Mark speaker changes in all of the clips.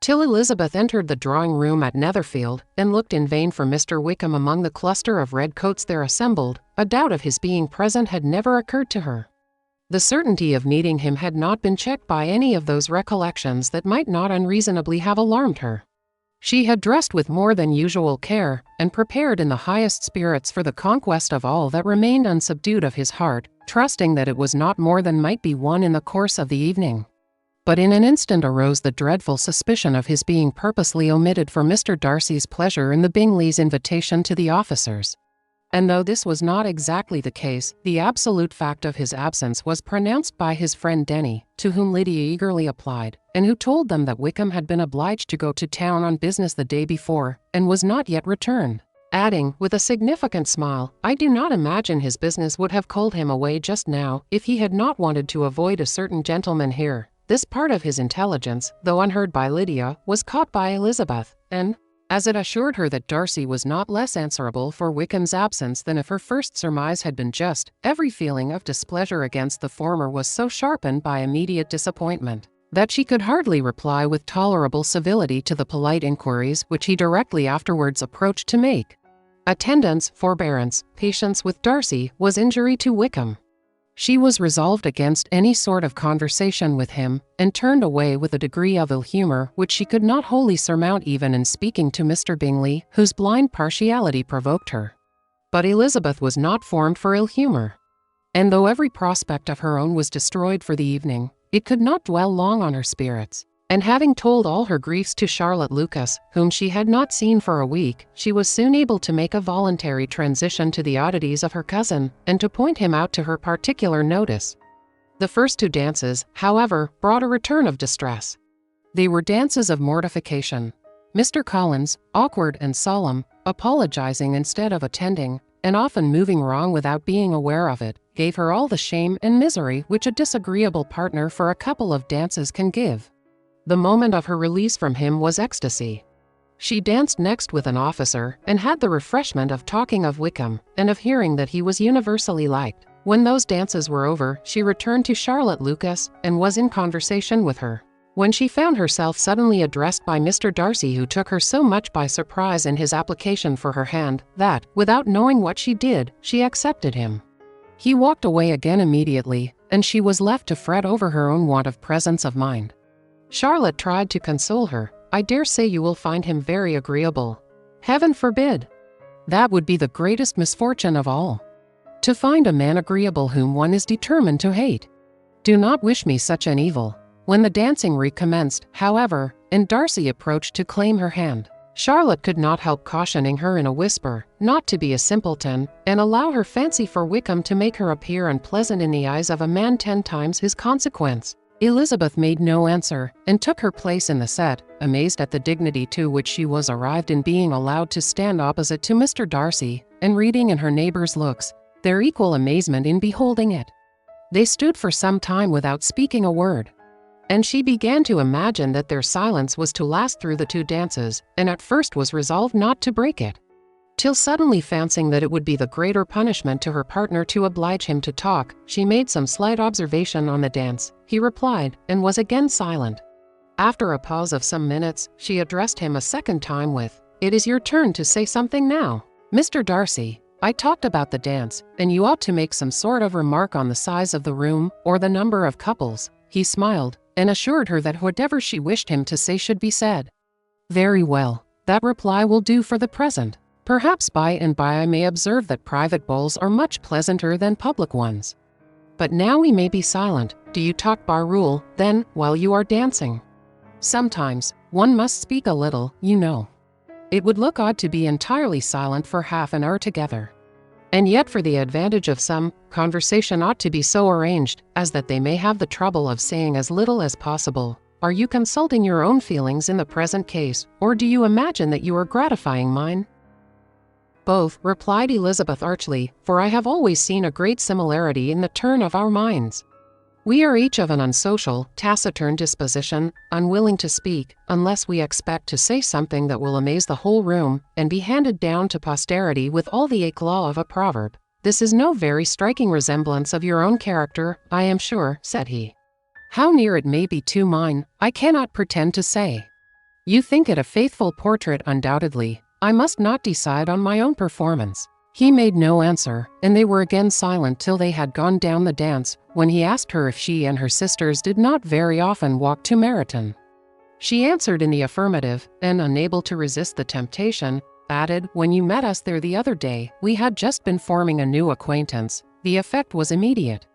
Speaker 1: till Elizabeth entered the drawing-room at Netherfield and looked in vain for Mr. Wickham among the cluster of red-coats there assembled. A doubt of his being present had never occurred to her. The certainty of meeting him had not been checked by any of those recollections that might not unreasonably have alarmed her. She had dressed with more than usual care, and prepared in the highest spirits for the conquest of all that remained unsubdued of his heart, trusting that it was not more than might be won in the course of the evening. But in an instant arose the dreadful suspicion of his being purposely omitted for Mr. Darcy's pleasure in the Bingley's invitation to the officers. And though this was not exactly the case, the absolute fact of his absence was pronounced by his friend Denny, to whom Lydia eagerly applied, and who told them that Wickham had been obliged to go to town on business the day before, and was not yet returned, adding, with a significant smile, "I do not imagine his business would have called him away just now, if he had not wanted to avoid a certain gentleman here." This part of his intelligence, though unheard by Lydia, was caught by Elizabeth, and, as it assured her that Darcy was not less answerable for Wickham's absence than if her first surmise had been just, every feeling of displeasure against the former was so sharpened by immediate disappointment, that she could hardly reply with tolerable civility to the polite inquiries which he directly afterwards approached to make. Attendance, forbearance, patience with Darcy was injury to Wickham. She was resolved against any sort of conversation with him, and turned away with a degree of ill-humor which she could not wholly surmount even in speaking to Mr. Bingley, whose blind partiality provoked her. But Elizabeth was not formed for ill-humor. And though every prospect of her own was destroyed for the evening, it could not dwell long on her spirits. And having told all her griefs to Charlotte Lucas, whom she had not seen for a week, she was soon able to make a voluntary transition to the oddities of her cousin, and to point him out to her particular notice. The first two dances, however, brought a return of distress. They were dances of mortification. Mr. Collins, awkward and solemn, apologizing instead of attending, and often moving wrong without being aware of it, gave her all the shame and misery which a disagreeable partner for a couple of dances can give. The moment of her release from him was ecstasy. She danced next with an officer, and had the refreshment of talking of Wickham, and of hearing that he was universally liked. When those dances were over, she returned to Charlotte Lucas, and was in conversation with her, when she found herself suddenly addressed by Mr. Darcy, who took her so much by surprise in his application for her hand, that, without knowing what she did, she accepted him. He walked away again immediately, and she was left to fret over her own want of presence of mind. Charlotte tried to console her. "I dare say you will find him very agreeable." "Heaven forbid! That would be the greatest misfortune of all. To find a man agreeable whom one is determined to hate. Do not wish me such an evil." When the dancing recommenced, however, and Darcy approached to claim her hand, Charlotte could not help cautioning her in a whisper not to be a simpleton, and allow her fancy for Wickham to make her appear unpleasant in the eyes of a man 10 times his consequence. Elizabeth made no answer, and took her place in the set, amazed at the dignity to which she was arrived in being allowed to stand opposite to Mr. Darcy, and reading in her neighbors' looks their equal amazement in beholding it. They stood for some time without speaking a word, and she began to imagine that their silence was to last through the 2 dances, and at first was resolved not to break it, till suddenly fancying that it would be the greater punishment to her partner to oblige him to talk, she made some slight observation on the dance. He replied, and was again silent. After a pause of some minutes, she addressed him a second time with, "It is your turn to say something now. Mr. Darcy, I talked about the dance, and you ought to make some sort of remark on the size of the room, or the number of couples." He smiled, and assured her that whatever she wished him to say should be said. "Very well, that reply will do for the present. Perhaps by and by I may observe that private balls are much pleasanter than public ones. But now we may be silent. Do you talk bar rule, then, while you are dancing?" "Sometimes. One must speak a little, you know. It would look odd to be entirely silent for half an hour together. And yet for the advantage of some, conversation ought to be so arranged as that they may have the trouble of saying as little as possible. Are you consulting your own feelings in the present case, or do you imagine that you are gratifying mine?" "Both," replied Elizabeth archly, "for I have always seen a great similarity in the turn of our minds. We are each of an unsocial, taciturn disposition, unwilling to speak, unless we expect to say something that will amaze the whole room, and be handed down to posterity with all the éclat of a proverb. This is no very striking resemblance of your own character, I am sure," said he. "How near it may be to mine, I cannot pretend to say. You think it a faithful portrait undoubtedly. I must not decide on my own performance." He made no answer, and they were again silent till they had gone down the dance, when he asked her if she and her sisters did not very often walk to Meryton. She answered in the affirmative, and, unable to resist the temptation, added, "When you met us there the other day, we had just been forming a new acquaintance." The effect was immediate.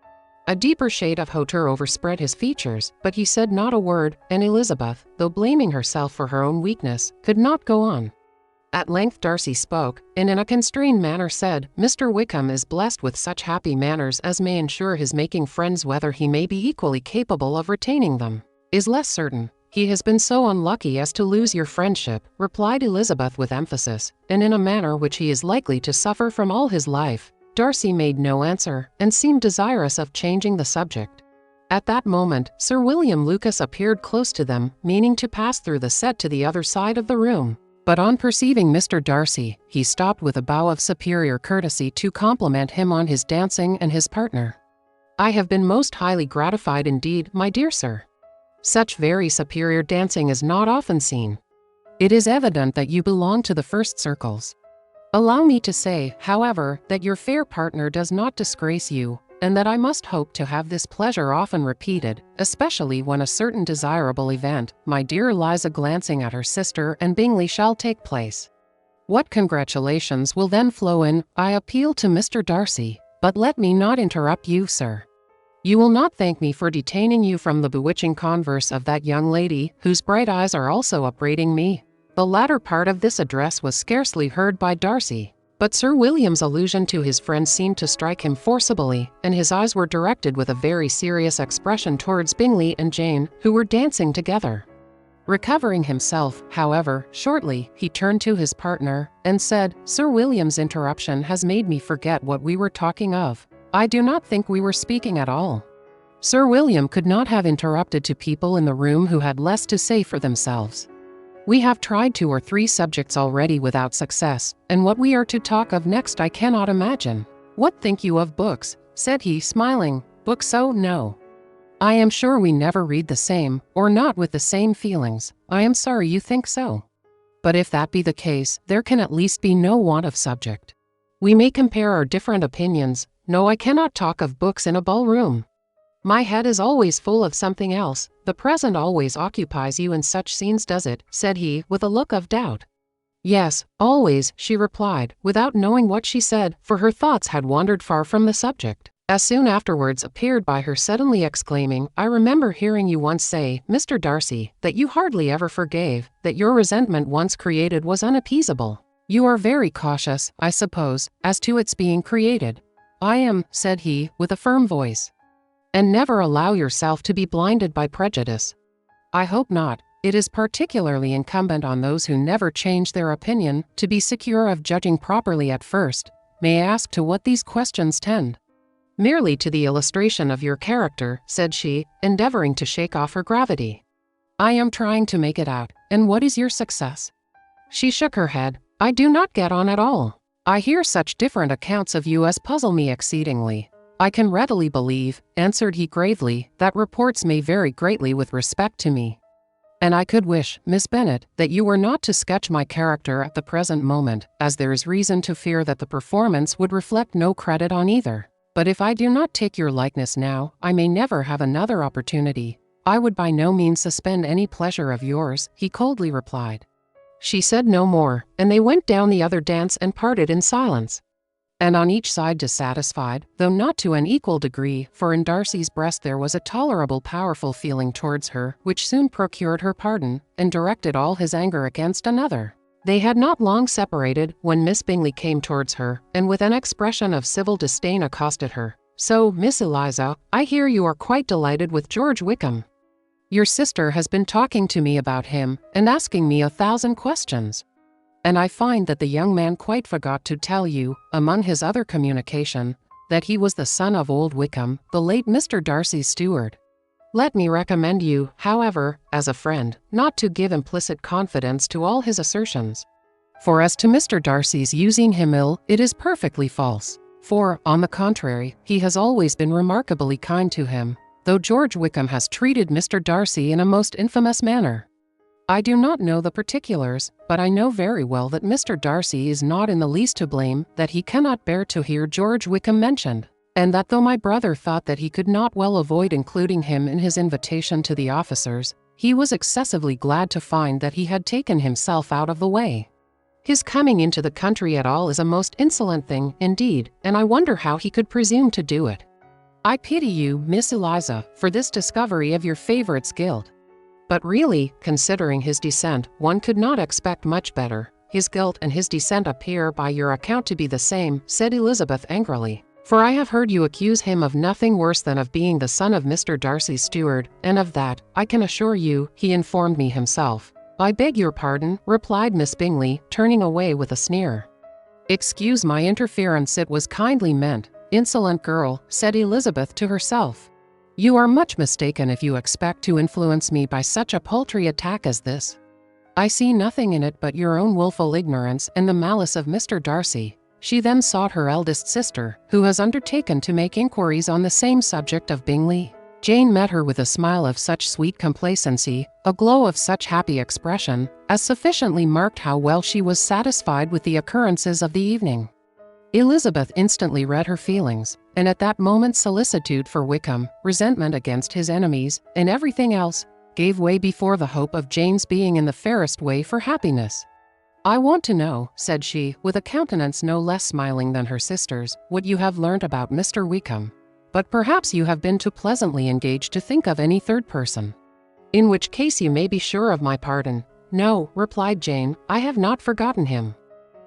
Speaker 1: A deeper shade of hauteur overspread his features, but he said not a word, and Elizabeth, though blaming herself for her own weakness, could not go on. At length Darcy spoke, and in a constrained manner said, "Mr. Wickham is blessed with such happy manners as may ensure his making friends. Whether he may be equally capable of retaining them is less certain. He has been so unlucky as to lose your friendship," replied Elizabeth with emphasis, "and in a manner which he is likely to suffer from all his life." Darcy made no answer, and seemed desirous of changing the subject. At that moment, Sir William Lucas appeared close to them, meaning to pass through the set to the other side of the room. But on perceiving Mr. Darcy, he stopped with a bow of superior courtesy to compliment him on his dancing and his partner. "I have been most highly gratified indeed, my dear sir. Such very superior dancing is not often seen. It is evident that you belong to the first circles. Allow me to say, however, that your fair partner does not disgrace you, and that I must hope to have this pleasure often repeated, especially when a certain desirable event, my dear Eliza," glancing at her sister, "and Bingley shall take place. What congratulations will then flow in. I appeal to Mr. Darcy, but let me not interrupt you, sir. You will not thank me for detaining you from the bewitching converse of that young lady, whose bright eyes are also upbraiding me." The latter part of this address was scarcely heard by Darcy, but Sir William's allusion to his friend seemed to strike him forcibly, and his eyes were directed with a very serious expression towards Bingley and Jane, who were dancing together. Recovering himself, however, shortly, he turned to his partner, and said, "Sir William's interruption has made me forget what we were talking of. I do not think we were speaking at all." Sir William could not have interrupted two people in the room who had less to say for themselves. "We have tried 2 or 3 subjects already without success, and what we are to talk of next I cannot imagine. What think you of books?" said he, smiling. "Books? Oh, no. I am sure we never read the same, or not with the same feelings. I am sorry you think so. But if that be the case, there can at least be no want of subject. We may compare our different opinions. No, I cannot talk of books in a ballroom. My head is always full of something else. The present always occupies you in such scenes, does it?" said he, with a look of doubt. "Yes, always," she replied, without knowing what she said, for her thoughts had wandered far from the subject. As soon afterwards appeared by her suddenly exclaiming, "I remember hearing you once say, Mr. Darcy, that you hardly ever forgave, that your resentment once created was unappeasable. You are very cautious, I suppose, as to its being created." "I am," said he, with a firm voice. "And never allow yourself to be blinded by prejudice?" "I hope not. It is particularly incumbent on those who never change their opinion, to be secure of judging properly at first. May I ask to what these questions tend?" "Merely to the illustration of your character," said she, endeavoring to shake off her gravity. "I am trying to make it out. And what is your success?" She shook her head. "I do not get on at all. I hear such different accounts of you as puzzle me exceedingly." "I can readily believe," answered he gravely, "that reports may vary greatly with respect to me. And I could wish, Miss Bennett, that you were not to sketch my character at the present moment, as there is reason to fear that the performance would reflect no credit on either. But if I do not take your likeness now, I may never have another opportunity." "I would by no means suspend any pleasure of yours," he coldly replied. She said no more, and they went down the other dance and parted in silence. And on each side dissatisfied, though not to an equal degree, for in Darcy's breast there was a tolerable powerful feeling towards her, which soon procured her pardon, and directed all his anger against another. They had not long separated, when Miss Bingley came towards her, and with an expression of civil disdain accosted her. "So, Miss Eliza, I hear you are quite delighted with George Wickham. Your sister has been talking to me about him, and asking me 1,000 questions. And I find that the young man quite forgot to tell you, among his other communication, that he was the son of old Wickham, the late Mr. Darcy's steward. Let me recommend you, however, as a friend, not to give implicit confidence to all his assertions. For as to Mr. Darcy's using him ill, it is perfectly false. For, on the contrary, he has always been remarkably kind to him, though George Wickham has treated Mr. Darcy in a most infamous manner. I do not know the particulars, but I know very well that Mr. Darcy is not in the least to blame, that he cannot bear to hear George Wickham mentioned, and that though my brother thought that he could not well avoid including him in his invitation to the officers, he was excessively glad to find that he had taken himself out of the way. His coming into the country at all is a most insolent thing, indeed, and I wonder how he could presume to do it. I pity you, Miss Eliza, for this discovery of your favourite's guilt. But really, considering his descent, one could not expect much better. His guilt and his descent appear by your account to be the same, said Elizabeth angrily. For I have heard you accuse him of nothing worse than of being the son of Mr. Darcy's steward, and of that, I can assure you, he informed me himself. I beg your pardon, replied Miss Bingley, turning away with a sneer. Excuse my interference, it was kindly meant. Insolent girl, said Elizabeth to herself. You are much mistaken if you expect to influence me by such a paltry attack as this. I see nothing in it but your own wilful ignorance and the malice of Mr. Darcy. She then sought her eldest sister, who has undertaken to make inquiries on the same subject of Bingley. Jane met her with a smile of such sweet complacency, a glow of such happy expression, as sufficiently marked how well she was satisfied with the occurrences of the evening. Elizabeth instantly read her feelings, and at that moment solicitude for Wickham, resentment against his enemies, and everything else, gave way before the hope of Jane's being in the fairest way for happiness. I want to know, said she, with a countenance no less smiling than her sister's, what you have learnt about Mr. Wickham. But perhaps you have been too pleasantly engaged to think of any third person. In which case you may be sure of my pardon. No, replied Jane, I have not forgotten him.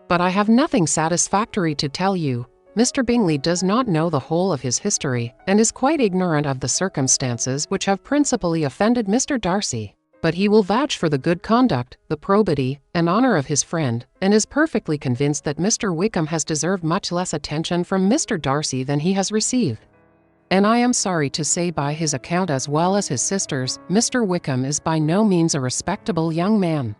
Speaker 1: But I have nothing satisfactory to tell you. Mr. Bingley does not know the whole of his history, and is quite ignorant of the circumstances which have principally offended Mr. Darcy. But he will vouch for the good conduct, the probity, and honor of his friend, and is perfectly convinced that Mr. Wickham has deserved much less attention from Mr. Darcy than he has received. And I am sorry to say by his account as well as his sister's, Mr. Wickham is by no means a respectable young man.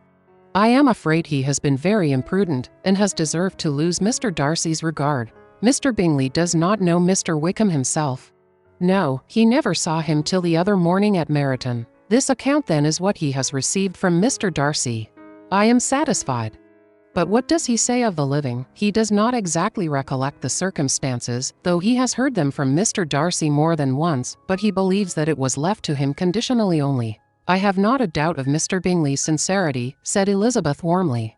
Speaker 1: I am afraid he has been very imprudent, and has deserved to lose Mr. Darcy's regard. Mr. Bingley does not know Mr. Wickham himself. No, he never saw him till the other morning at Meryton. This account then is what he has received from Mr. Darcy. I am satisfied. But what does he say of the living? He does not exactly recollect the circumstances, though he has heard them from Mr. Darcy more than once, but he believes that it was left to him conditionally only. I have not a doubt of Mr. Bingley's sincerity, said Elizabeth warmly.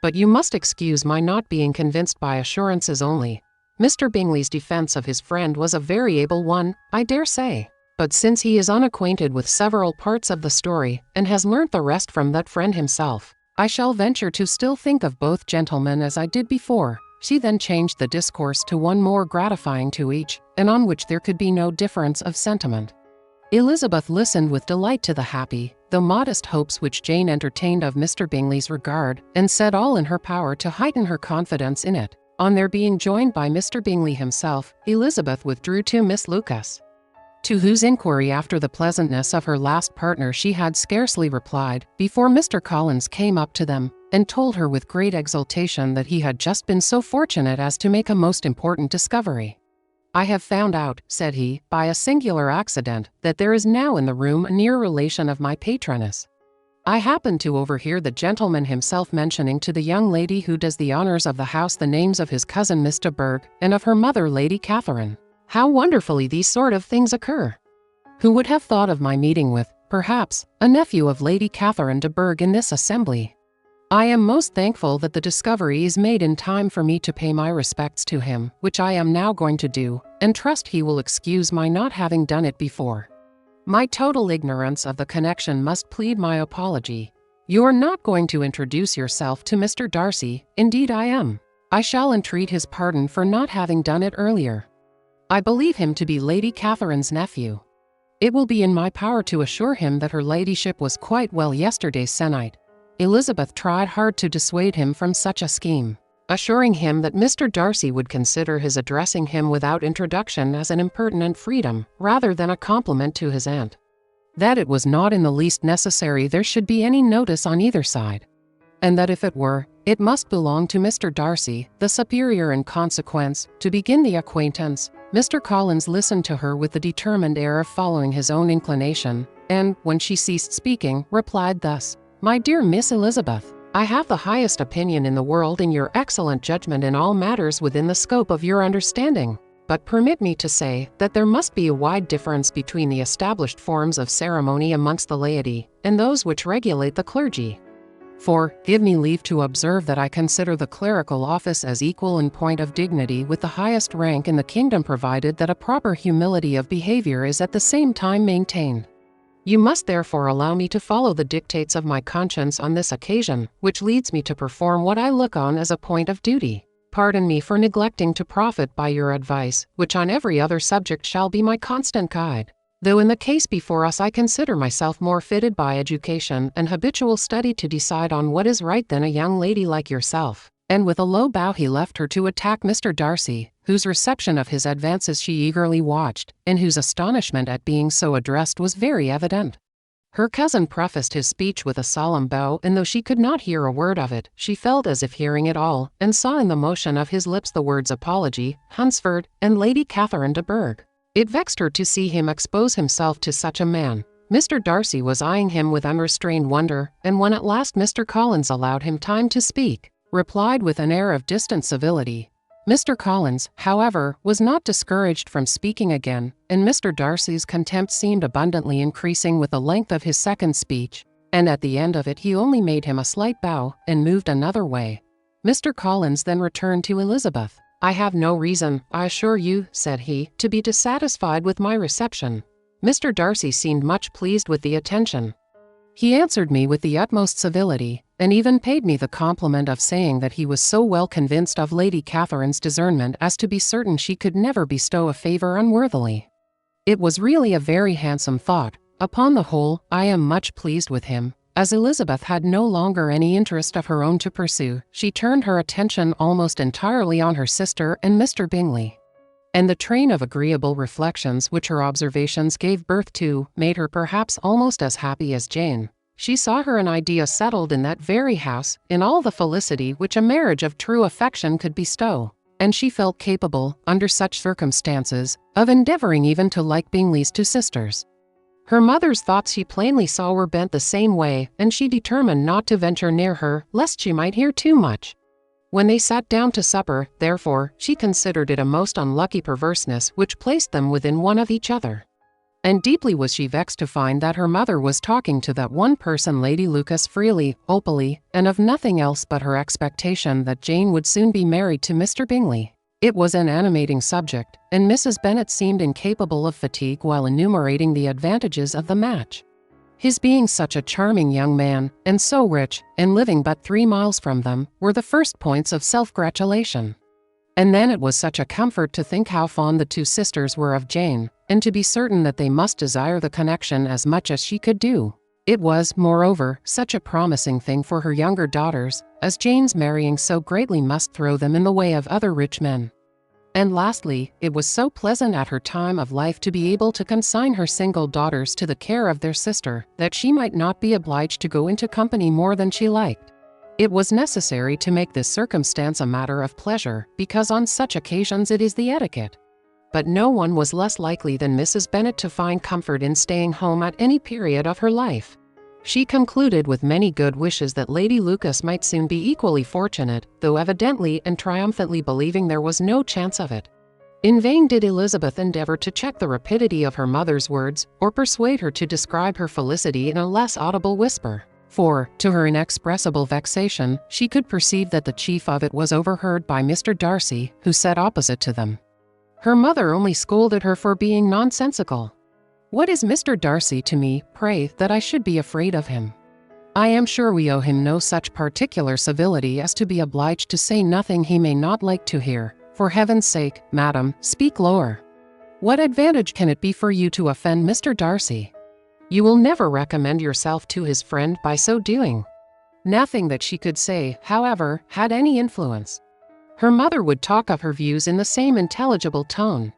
Speaker 1: But you must excuse my not being convinced by assurances only. Mr. Bingley's defense of his friend was a very able one, I dare say. But since he is unacquainted with several parts of the story, and has learnt the rest from that friend himself, I shall venture to still think of both gentlemen as I did before. She then changed the discourse to one more gratifying to each, and on which there could be no difference of sentiment. Elizabeth listened with delight to the happy, though modest hopes which Jane entertained of Mr. Bingley's regard, and said all in her power to heighten her confidence in it. On their being joined by Mr. Bingley himself, Elizabeth withdrew to Miss Lucas, to whose inquiry after the pleasantness of her last partner she had scarcely replied, before Mr. Collins came up to them, and told her with great exultation that he had just been so fortunate as to make a most important discovery. I have found out, said he, by a singular accident, that there is now in the room a near relation of my patroness. I happened to overhear the gentleman himself mentioning to the young lady who does the honors of the house the names of his cousin Miss de Bourgh, and of her mother Lady Catherine. How wonderfully these sort of things occur! Who would have thought of my meeting with, perhaps, a nephew of Lady Catherine de Bourgh in this assembly? I am most thankful that the discovery is made in time for me to pay my respects to him, which I am now going to do, and trust he will excuse my not having done it before. My total ignorance of the connection must plead my apology. You are not going to introduce yourself to Mr. Darcy. Indeed I am. I shall entreat his pardon for not having done it earlier. I believe him to be Lady Catherine's nephew. It will be in my power to assure him that her ladyship was quite well yesterday se'night. Elizabeth tried hard to dissuade him from such a scheme, assuring him that Mr. Darcy would consider his addressing him without introduction as an impertinent freedom, rather than a compliment to his aunt. That it was not in the least necessary there should be any notice on either side, and that if it were, it must belong to Mr. Darcy, the superior in consequence, to begin the acquaintance. Mr. Collins listened to her with the determined air of following his own inclination, and, when she ceased speaking, replied thus: "My dear Miss Elizabeth, I have the highest opinion in the world in your excellent judgment in all matters within the scope of your understanding. But permit me to say that there must be a wide difference between the established forms of ceremony amongst the laity and those which regulate the clergy. For, give me leave to observe that I consider the clerical office as equal in point of dignity with the highest rank in the kingdom, provided that a proper humility of behavior is at the same time maintained. You must therefore allow me to follow the dictates of my conscience on this occasion, which leads me to perform what I look on as a point of duty. Pardon me for neglecting to profit by your advice, which on every other subject shall be my constant guide. Though in the case before us I consider myself more fitted by education and habitual study to decide on what is right than a young lady like yourself." And with a low bow he left her to attack Mr. Darcy, whose reception of his advances she eagerly watched, and whose astonishment at being so addressed was very evident. Her cousin prefaced his speech with a solemn bow, and though she could not hear a word of it, she felt as if hearing it all, and saw in the motion of his lips the words apology, Hunsford, and Lady Catherine de Bourgh. It vexed her to see him expose himself to such a man. Mr. Darcy was eyeing him with unrestrained wonder, and when at last Mr. Collins allowed him time to speak, replied with an air of distant civility. Mr. Collins, however, was not discouraged from speaking again, and Mr. Darcy's contempt seemed abundantly increasing with the length of his second speech, and at the end of it he only made him a slight bow and moved another way. Mr. Collins then returned to Elizabeth. "I have no reason, I assure you," said he, "to be dissatisfied with my reception." Mr. Darcy seemed much pleased with the attention. He answered me with the utmost civility, and even paid me the compliment of saying that he was so well convinced of Lady Catherine's discernment as to be certain she could never bestow a favor unworthily. It was really a very handsome thought. Upon the whole, I am much pleased with him. As Elizabeth had no longer any interest of her own to pursue, she turned her attention almost entirely on her sister and Mr. Bingley. And the train of agreeable reflections which her observations gave birth to made her perhaps almost as happy as Jane. She saw her an idea settled in that very house, in all the felicity which a marriage of true affection could bestow, and she felt capable, under such circumstances, of endeavoring even to like Bingley's two sisters. Her mother's thoughts she plainly saw were bent the same way, and she determined not to venture near her, lest she might hear too much. When they sat down to supper, therefore, she considered it a most unlucky perverseness which placed them within one of each other. And deeply was she vexed to find that her mother was talking to that one person, Lady Lucas, freely, openly, and of nothing else but her expectation that Jane would soon be married to Mr. Bingley. It was an animating subject, and Mrs. Bennet seemed incapable of fatigue while enumerating the advantages of the match. His being such a charming young man, and so rich, and living but 3 miles from them, were the first points of self-gratulation. And then it was such a comfort to think how fond the two sisters were of Jane, and to be certain that they must desire the connection as much as she could do. It was, moreover, such a promising thing for her younger daughters, as Jane's marrying so greatly must throw them in the way of other rich men. And lastly, it was so pleasant at her time of life to be able to consign her single daughters to the care of their sister, that she might not be obliged to go into company more than she liked. It was necessary to make this circumstance a matter of pleasure, because on such occasions it is the etiquette. But no one was less likely than Mrs. Bennet to find comfort in staying home at any period of her life. She concluded with many good wishes that Lady Lucas might soon be equally fortunate, though evidently and triumphantly believing there was no chance of it. In vain did Elizabeth endeavor to check the rapidity of her mother's words, or persuade her to describe her felicity in a less audible whisper. For, to her inexpressible vexation, she could perceive that the chief of it was overheard by Mr. Darcy, who sat opposite to them. Her mother only scolded her for being nonsensical. "What is Mr. Darcy to me, pray, that I should be afraid of him? I am sure we owe him no such particular civility as to be obliged to say nothing he may not like to hear. For heaven's sake, madam, speak lower. What advantage can it be for you to offend Mr. Darcy? You will never recommend yourself to his friend by so doing." Nothing that she could say, however, had any influence. Her mother would talk of her views in the same intelligible tone.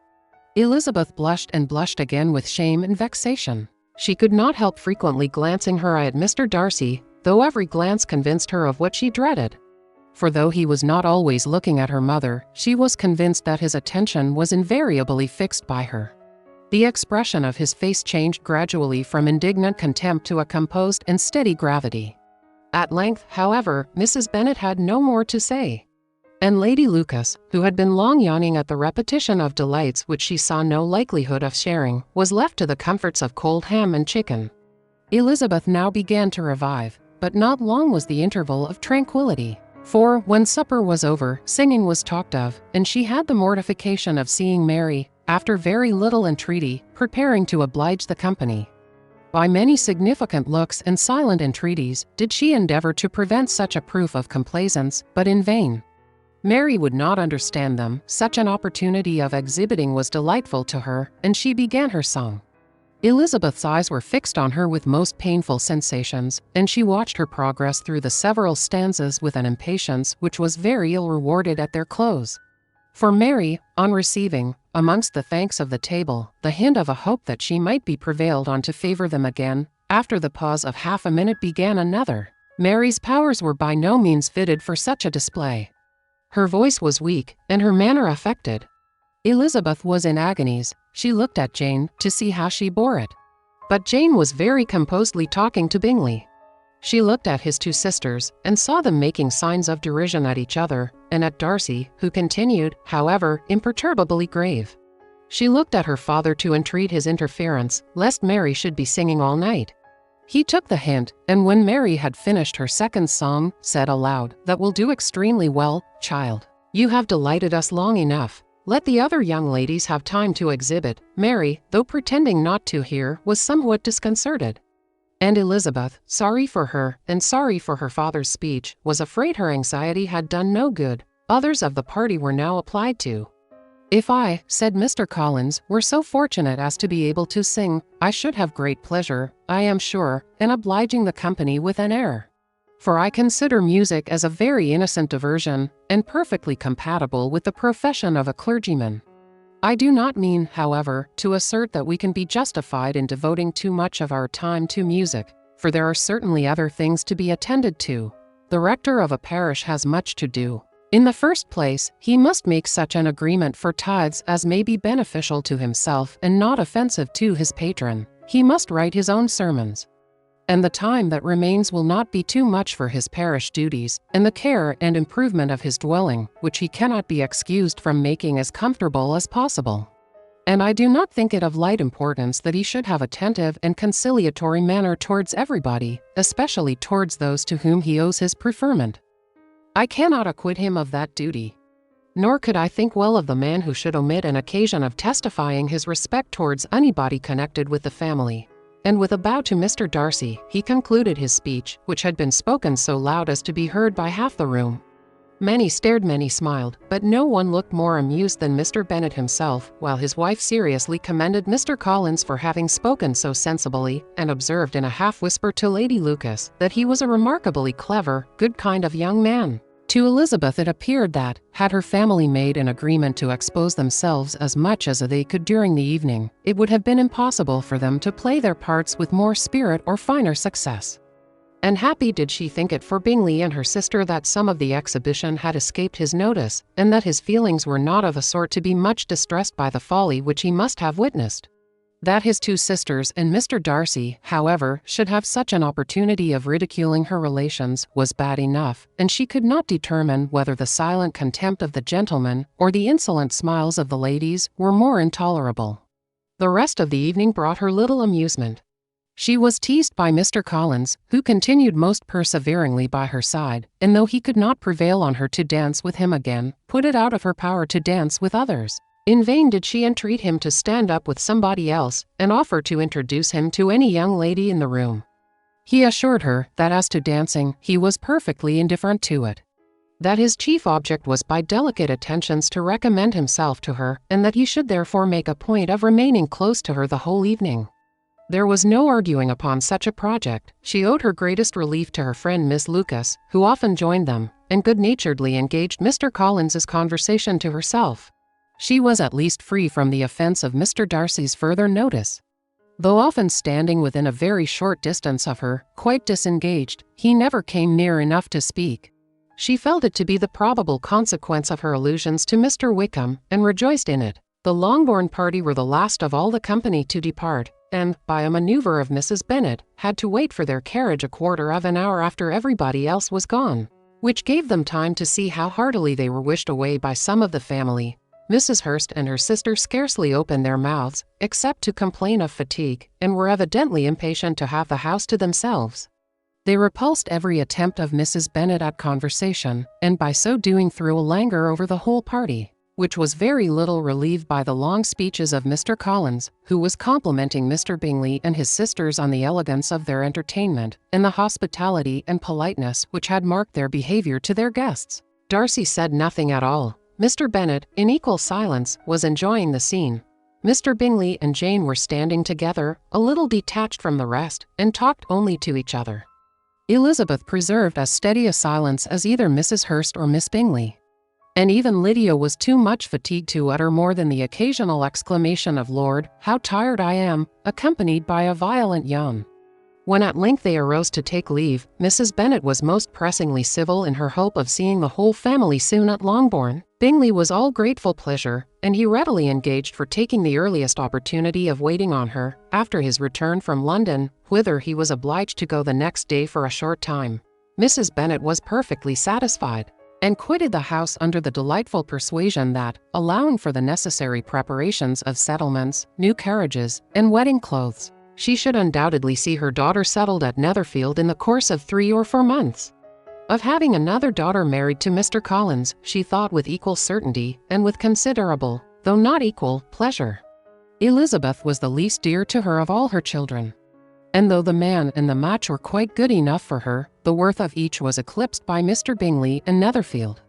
Speaker 1: Elizabeth blushed and blushed again with shame and vexation. She could not help frequently glancing her eye at Mr. Darcy, though every glance convinced her of what she dreaded. For though he was not always looking at her mother, she was convinced that his attention was invariably fixed by her. The expression of his face changed gradually from indignant contempt to a composed and steady gravity. At length, however, Mrs. Bennet had no more to say. And Lady Lucas, who had been long yawning at the repetition of delights which she saw no likelihood of sharing, was left to the comforts of cold ham and chicken. Elizabeth now began to revive, but not long was the interval of tranquility. For, when supper was over, singing was talked of, and she had the mortification of seeing Mary, after very little entreaty, preparing to oblige the company. By many significant looks and silent entreaties did she endeavor to prevent such a proof of complaisance, but in vain. Mary would not understand them. Such an opportunity of exhibiting was delightful to her, and she began her song. Elizabeth's eyes were fixed on her with most painful sensations, and she watched her progress through the several stanzas with an impatience which was very ill rewarded at their close. For Mary, on receiving, amongst the thanks of the table, the hint of a hope that she might be prevailed on to favor them again, after the pause of half a minute began another. Mary's powers were by no means fitted for such a display. Her voice was weak, and her manner affected. Elizabeth was in agonies. She looked at Jane to see how she bore it. But Jane was very composedly talking to Bingley. She looked at his two sisters, and saw them making signs of derision at each other, and at Darcy, who continued, however, imperturbably grave. She looked at her father to entreat his interference, lest Mary should be singing all night. He took the hint, and when Mary had finished her second song, said aloud, "That will do extremely well, child. You have delighted us long enough. Let the other young ladies have time to exhibit." Mary, though pretending not to hear, was somewhat disconcerted. And Elizabeth, sorry for her, and sorry for her father's speech, was afraid her anxiety had done no good. Others of the party were now applied to. "If I," said Mr. Collins, "were so fortunate as to be able to sing, I should have great pleasure, I am sure, in obliging the company with an air. For I consider music as a very innocent diversion, and perfectly compatible with the profession of a clergyman. I do not mean, however, to assert that we can be justified in devoting too much of our time to music, for there are certainly other things to be attended to. The rector of a parish has much to do. In the first place, he must make such an agreement for tithes as may be beneficial to himself and not offensive to his patron. He must write his own sermons. And the time that remains will not be too much for his parish duties, and the care and improvement of his dwelling, which he cannot be excused from making as comfortable as possible. And I do not think it of light importance that he should have attentive and conciliatory manner towards everybody, especially towards those to whom he owes his preferment. I cannot acquit him of that duty. Nor could I think well of the man who should omit an occasion of testifying his respect towards anybody connected with the family." And with a bow to Mr. Darcy, he concluded his speech, which had been spoken so loud as to be heard by half the room. Many stared, many smiled, but no one looked more amused than Mr. Bennett himself, while his wife seriously commended Mr. Collins for having spoken so sensibly, and observed in a half-whisper to Lady Lucas that he was a remarkably clever, good kind of young man. To Elizabeth it appeared that, had her family made an agreement to expose themselves as much as they could during the evening, it would have been impossible for them to play their parts with more spirit or finer success. And happy did she think it for Bingley and her sister that some of the exhibition had escaped his notice, and that his feelings were not of a sort to be much distressed by the folly which he must have witnessed. That his two sisters and Mr. Darcy, however, should have such an opportunity of ridiculing her relations was bad enough, and she could not determine whether the silent contempt of the gentlemen or the insolent smiles of the ladies were more intolerable. The rest of the evening brought her little amusement. She was teased by Mr. Collins, who continued most perseveringly by her side, and though he could not prevail on her to dance with him again, put it out of her power to dance with others. In vain did she entreat him to stand up with somebody else, and offer to introduce him to any young lady in the room. He assured her that as to dancing, he was perfectly indifferent to it. That his chief object was by delicate attentions to recommend himself to her, and that he should therefore make a point of remaining close to her the whole evening. There was no arguing upon such a project. She owed her greatest relief to her friend Miss Lucas, who often joined them, and good-naturedly engaged Mr. Collins's conversation to herself. She was at least free from the offense of Mr. Darcy's further notice. Though often standing within a very short distance of her, quite disengaged, he never came near enough to speak. She felt it to be the probable consequence of her allusions to Mr. Wickham, and rejoiced in it. The Longbourn party were the last of all the company to depart, and, by a maneuver of Mrs. Bennett, had to wait for their carriage a quarter of an hour after everybody else was gone, which gave them time to see how heartily they were wished away by some of the family. Mrs. Hurst and her sister scarcely opened their mouths, except to complain of fatigue, and were evidently impatient to have the house to themselves. They repulsed every attempt of Mrs. Bennett at conversation, and by so doing threw a languor over the whole party, which was very little relieved by the long speeches of Mr. Collins, who was complimenting Mr. Bingley and his sisters on the elegance of their entertainment, and the hospitality and politeness which had marked their behavior to their guests. Darcy said nothing at all. Mr. Bennett, in equal silence, was enjoying the scene. Mr. Bingley and Jane were standing together, a little detached from the rest, and talked only to each other. Elizabeth preserved as steady a silence as either Mrs. Hurst or Miss Bingley, and even Lydia was too much fatigued to utter more than the occasional exclamation of "Lord, how tired I am," accompanied by a violent yawn. When at length they arose to take leave, Mrs. Bennet was most pressingly civil in her hope of seeing the whole family soon at Longbourn. Bingley was all grateful pleasure, and he readily engaged for taking the earliest opportunity of waiting on her, after his return from London, whither he was obliged to go the next day for a short time. Mrs. Bennet was perfectly satisfied, and quitted the house under the delightful persuasion that, allowing for the necessary preparations of settlements, new carriages, and wedding clothes, she should undoubtedly see her daughter settled at Netherfield in the course of 3 or 4 months. Of having another daughter married to Mr. Collins, she thought with equal certainty, and with considerable, though not equal, pleasure. Elizabeth was the least dear to her of all her children, and though the man and the match were quite good enough for her, the worth of each was eclipsed by Mr. Bingley and Netherfield.